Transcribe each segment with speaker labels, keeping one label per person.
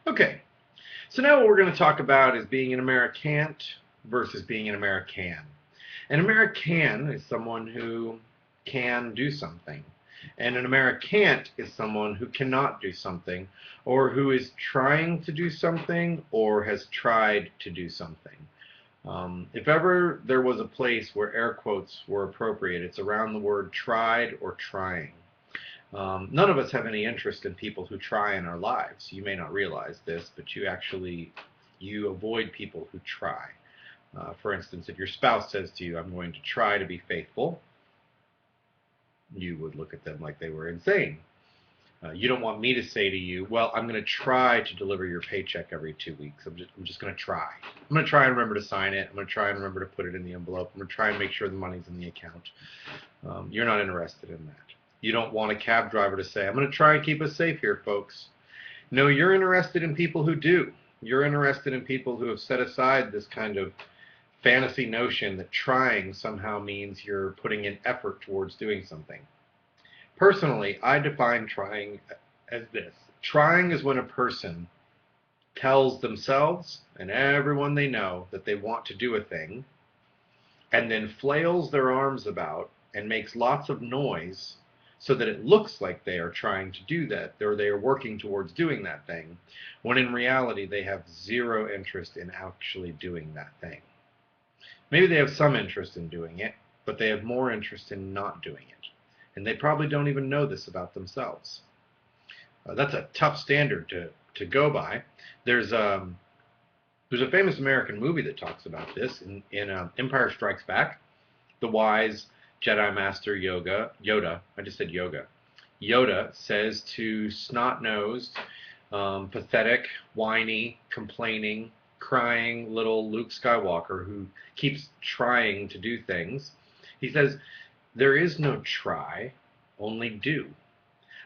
Speaker 1: Okay, so now what we're going to talk about is being an Americant versus being an American. An American is someone who can do something, and an Americant is someone who cannot do something, or who is trying to do something, or has tried to do something. If ever there was a place where air quotes were appropriate, it's around the word tried or trying. None of us have any interest in people who try in our lives. You may not realize this, but you avoid people who try. For instance, if your spouse says to you, "I'm going to try to be faithful," you would look at them like they were insane. You don't want me to say to you, "Well, I'm going to try to deliver your paycheck every 2 weeks. I'm just going to try. I'm going to try and remember to sign it. I'm going to try and remember to put it in the envelope. I'm going to try and make sure the money's in the account." You're not interested in that. You don't want a cab driver to say, "I'm going to try and keep us safe here, folks." No, you're interested in people who do. You're interested in people who have set aside this kind of fantasy notion that trying somehow means you're putting in effort towards doing something. Personally, I define trying as this. Trying is when a person tells themselves and everyone they know that they want to do a thing, and then flails their arms about and makes lots of noise so that it looks like they are trying to do that, or they are working towards doing that thing, when in reality they have zero interest in actually doing that thing. Maybe they have some interest in doing it, but they have more interest in not doing it. And they probably don't even know this about themselves. That's a tough standard to go by. There's there's a famous American movie that talks about this in Empire Strikes Back. The wise Jedi Master Yoda, I just said yoga. Yoda says to snot-nosed, pathetic, whiny, complaining, crying little Luke Skywalker who keeps trying to do things, he says, "There is no try, only do."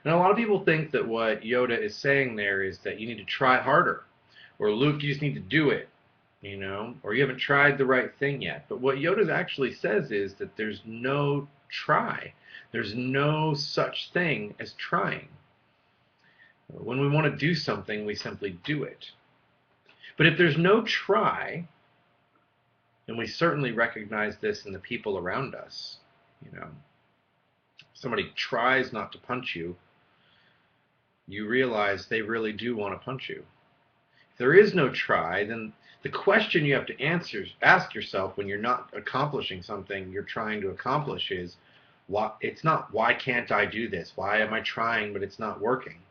Speaker 1: And a lot of people think that what Yoda is saying there is that you need to try harder, or Luke, you just need to do it, or you haven't tried the right thing yet. But what Yoda actually says is that there's no try. There's no such thing as trying. When we want to do something, we simply do it. But if there's no try, and we certainly recognize this in the people around us, somebody tries not to punch you, you realize they really do want to punch you. If there is no try, then the question you have to ask yourself when you're not accomplishing something you're trying to accomplish is, it's not why can't I do this? Why am I trying but it's not working?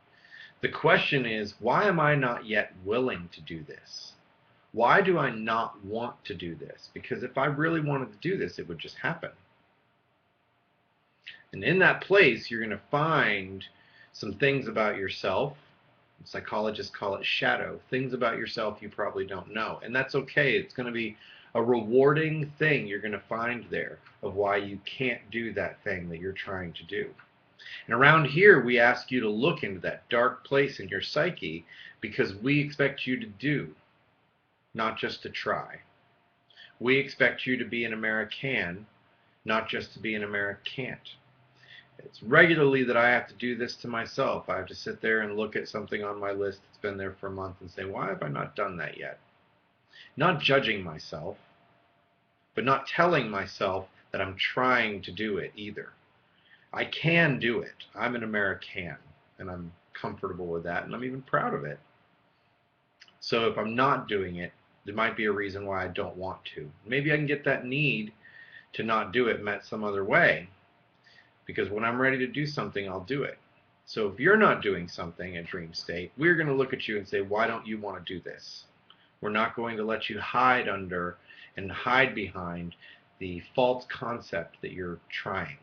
Speaker 1: The question is, why am I not yet willing to do this? Why do I not want to do this? Because if I really wanted to do this, it would just happen. And in that place, you're going to find some things about yourself. Psychologists call it shadow, things about yourself you probably don't know. And that's okay. It's going to be a rewarding thing you're going to find there of why you can't do that thing that you're trying to do. And around here, we ask you to look into that dark place in your psyche because we expect you to do, not just to try. We expect you to be an American, not just to be an Americant. It's regularly that I have to do this to myself. I have to sit there and look at something on my list that's been there for a month and say, why have I not done that yet? Not judging myself, but not telling myself that I'm trying to do it either. I can do it. I'm an American, and I'm comfortable with that, and I'm even proud of it. So if I'm not doing it, there might be a reason why I don't want to. Maybe I can get that need to not do it met some other way. Because when I'm ready to do something, I'll do it. So if you're not doing something at Dream State, we're going to look at you and say, why don't you want to do this? We're not going to let you hide under and hide behind the false concept that you're trying.